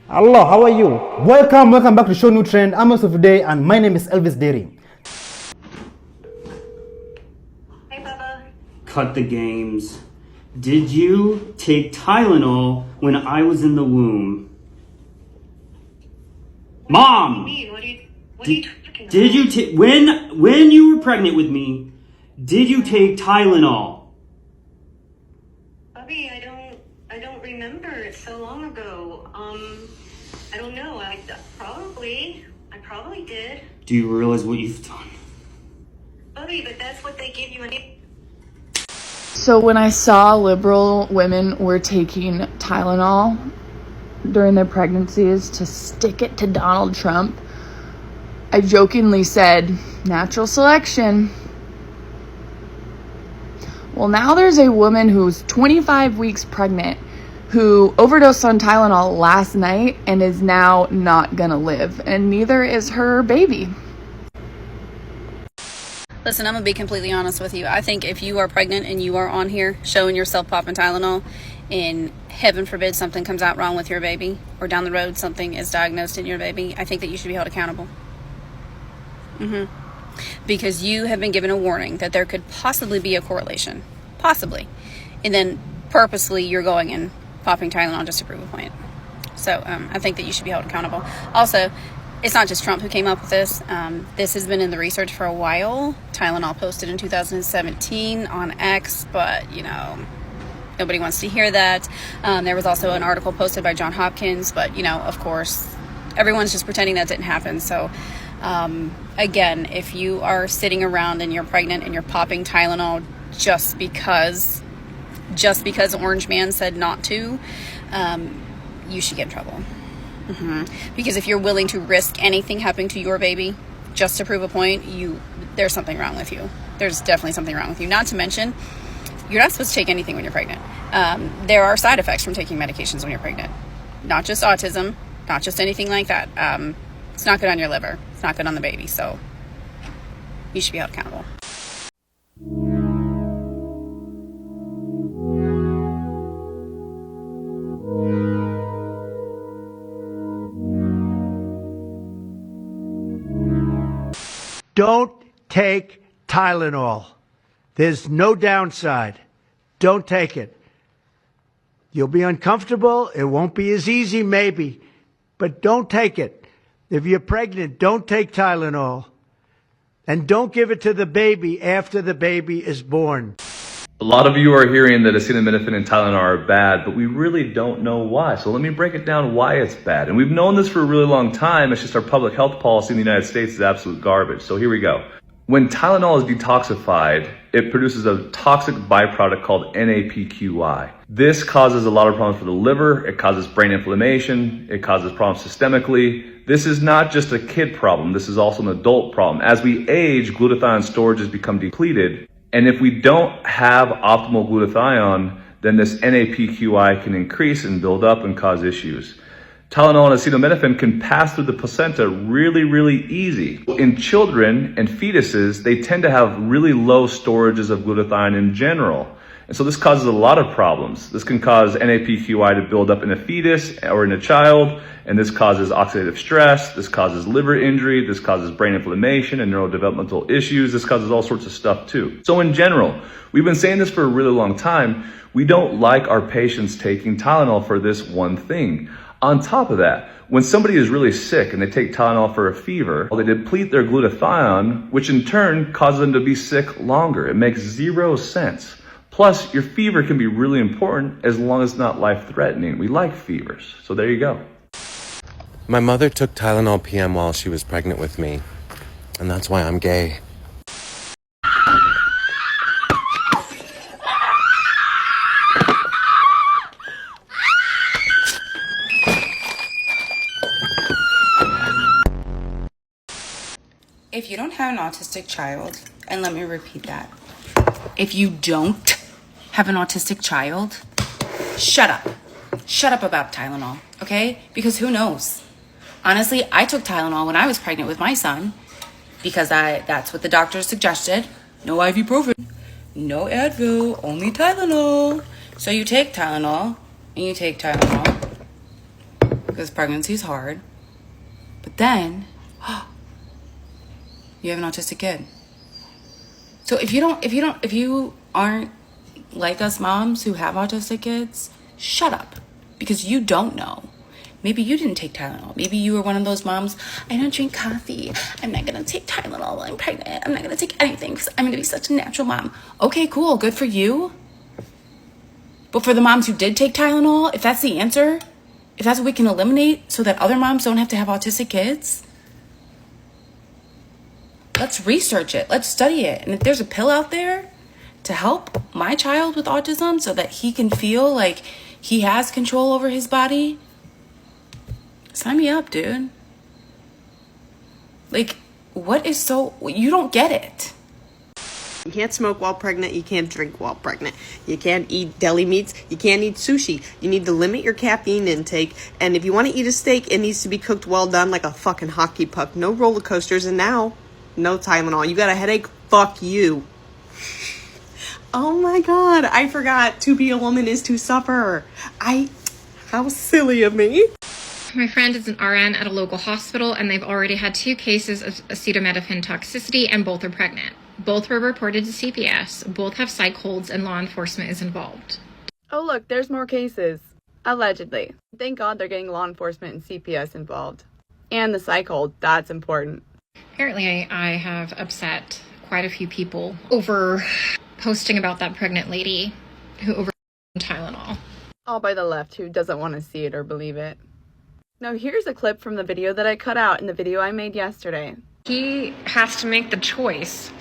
Hello, how are you? Welcome back to ShowNewTrend. I'm host of today, and my name is Elvis Daring. Hey, Bubba. Cut the games. Did you take Tylenol when I was in the womb? Mom! What do you mean? What are you talking about? Did you take when you were pregnant with me? Did you take Tylenol? Bubby, I don't remember. It's so long ago. I don't know. I probably did. Do you realize what you've done? Bubby, but that's what they give you So when I saw liberal women were taking Tylenol during their pregnancies to stick it to Donald Trump, I jokingly said, natural selection. Well, now there's a woman who's 25 weeks pregnant who overdosed on Tylenol last night and is now not gonna live, and neither is her baby. Listen, I'm gonna be completely honest with you. I think if you are pregnant and you are on here showing yourself popping Tylenol, and heaven forbid something comes out wrong with your baby, or down the road something is diagnosed in your baby, I think that you should be held accountable. Because you have been given a warning that there could possibly be a correlation. Possibly. And then purposely you're going and popping Tylenol just to prove a point. So I think that you should be held accountable. Also, it's not just Trump who came up with this. This has been in the research for a while. Tylenol posted in 2017 on X, but, nobody wants to hear that. There was also an article posted by John Hopkins, but, of course, everyone's just pretending that didn't happen. So, again, if you are sitting around and you're pregnant and you're popping Tylenol just because Orange Man said not to, you should get in trouble. Because if you're willing to risk anything happening to your baby just to prove a point, there's something wrong with you. There's definitely something wrong with you. Not to mention, you're not supposed to take anything when you're pregnant. There are side effects from taking medications when you're pregnant. Not just autism, not just anything like that. It's not good on your liver. It's not good on the baby. So you should be held accountable. Don't take Tylenol. There's no downside. Don't take it. You'll be uncomfortable. It won't be as easy, maybe, but don't take it. If you're pregnant, don't take Tylenol. And don't give it to the baby after the baby is born. A lot of you are hearing that acetaminophen and Tylenol are bad, but we really don't know why. So let me break it down why it's bad. And we've known this for a really long time. It's just our public health policy in the United States is absolute garbage. So here we go. When Tylenol is detoxified, it produces a toxic byproduct called NAPQI. This causes a lot of problems for the liver. It causes brain inflammation. It causes problems systemically. This is not just a kid problem. This is also an adult problem. As we age, glutathione storages become depleted. And if we don't have optimal glutathione, then this NAPQI can increase and build up and cause issues. Tylenol and acetaminophen can pass through the placenta really, really easy. In children and fetuses, they tend to have really low storages of glutathione in general. And so this causes a lot of problems. This can cause NAPQI to build up in a fetus or in a child, and this causes oxidative stress, this causes liver injury, this causes brain inflammation and neurodevelopmental issues, this causes all sorts of stuff too. So in general, we've been saying this for a really long time, we don't like our patients taking Tylenol for this one thing. On top of that, when somebody is really sick and they take Tylenol for a fever, they deplete their glutathione, which in turn causes them to be sick longer. It makes zero sense. Plus, your fever can be really important as long as it's not life-threatening. We like fevers, so there you go. My mother took Tylenol PM while she was pregnant with me, and that's why I'm gay. If you don't have an autistic child, and let me repeat that, if you don't have an autistic child, shut up. Shut up about Tylenol, okay? Because who knows? Honestly, I took Tylenol when I was pregnant with my son because that's what the doctor suggested. No ibuprofen, no Advil, only Tylenol. So you take Tylenol, and you take Tylenol, because pregnancy's hard. But then, you have an autistic kid. So if you aren't like us moms who have autistic kids, shut up, because you don't know. Maybe you didn't take Tylenol. Maybe you were one of those moms, I don't drink coffee. I'm not going to take Tylenol while I'm pregnant. I'm not going to take anything because I'm going to be such a natural mom. Okay, cool. Good for you. But for the moms who did take Tylenol, if that's the answer, if that's what we can eliminate so that other moms don't have to have autistic kids, let's research it. Let's study it. And if there's a pill out there to help my child with autism so that he can feel like he has control over his body, sign me up, dude. Like, you don't get it. You can't smoke while pregnant. You can't drink while pregnant. You can't eat deli meats. You can't eat sushi. You need to limit your caffeine intake. And if you want to eat a steak, it needs to be cooked well done like a fucking hockey puck. No roller coasters. And now, no Tylenol. You got a headache? Fuck you. Oh my God. I forgot. To be a woman is to suffer. How silly of me. My friend is an RN at a local hospital, and they've already had 2 cases of acetaminophen toxicity, and both are pregnant. Both were reported to CPS. Both have psych holds, and law enforcement is involved. Oh, look, there's more cases. Allegedly. Thank God they're getting law enforcement and CPS involved. And the psych hold. That's important. Apparently, I have upset quite a few people over posting about that pregnant lady who overdosed Tylenol. All by the left who doesn't want to see it or believe it. Now here's a clip from the video that I cut out in the video I made yesterday. He has to make the choice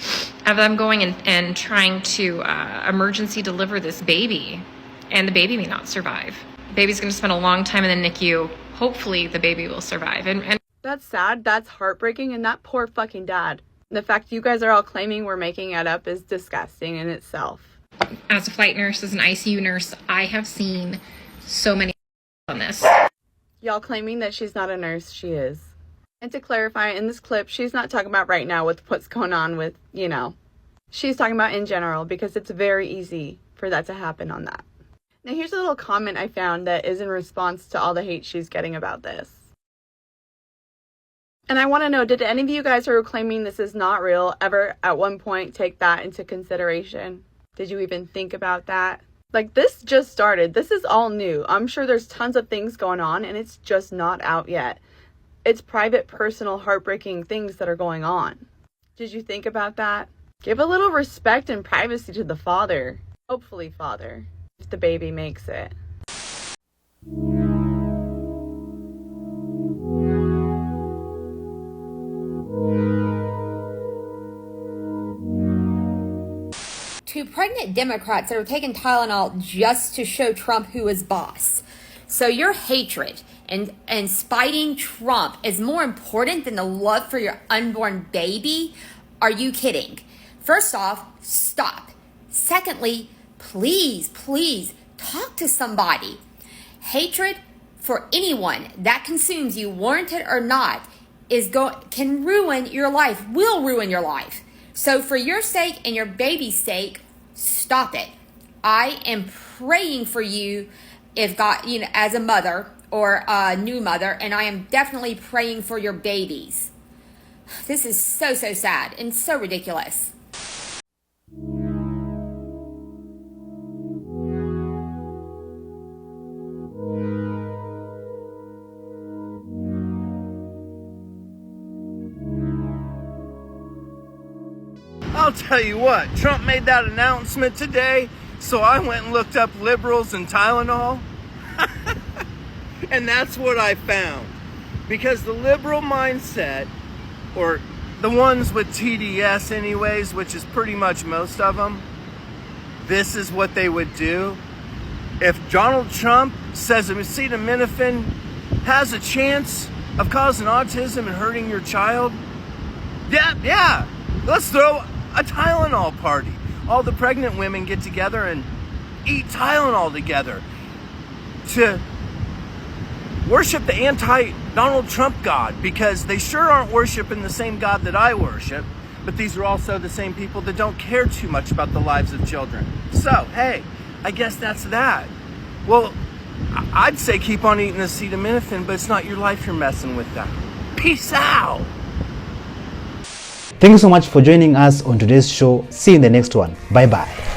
of them going and trying to emergency deliver this baby, and the baby may not survive. The baby's going to spend a long time in the NICU. Hopefully the baby will survive. And that's sad, that's heartbreaking, and that poor fucking dad. The fact you guys are all claiming we're making it up is disgusting in itself. As a flight nurse, as an ICU nurse, I have seen so many on this. Y'all claiming that she's not a nurse, she is. And to clarify, in this clip, she's not talking about right now with what's going on with, she's talking about in general, because it's very easy for that to happen on that. Now here's a little comment I found that is in response to all the hate she's getting about this. And I want to know, did any of you guys who are claiming this is not real ever at one point take that into consideration? Did you even think about that? Like, this just started. This is all new. I'm sure there's tons of things going on and it's just not out yet. It's private, personal, heartbreaking things that are going on. Did you think about that? Give a little respect and privacy to the father. Hopefully father, if the baby makes it. To pregnant Democrats that are taking Tylenol just to show Trump who is boss. So your hatred and spiting Trump is more important than the love for your unborn baby? Are you kidding? First off, stop. Secondly, please talk to somebody. Hatred for anyone that consumes you, warranted or not, can ruin your life, will ruin your life. So for your sake and your baby's sake, stop it. I am praying for you, if God, as a mother or a new mother, and I am definitely praying for your babies. This is so sad and so ridiculous. I'll tell you what, Trump made that announcement today, so I went and looked up liberals and Tylenol, and that's what I found. Because the liberal mindset, or the ones with TDS anyways, which is pretty much most of them, this is what they would do. If Donald Trump says acetaminophen has a chance of causing autism and hurting your child, yeah, let's throw a Tylenol party. All the pregnant women get together and eat Tylenol together to worship the anti-Donald Trump God, because they sure aren't worshiping the same God that I worship, but these are also the same people that don't care too much about the lives of children. So, hey, I guess that's that. Well, I'd say keep on eating the acetaminophen, but it's not your life you're messing with that. Peace out. Thank you so much for joining us on today's show. See you in the next one. Bye bye.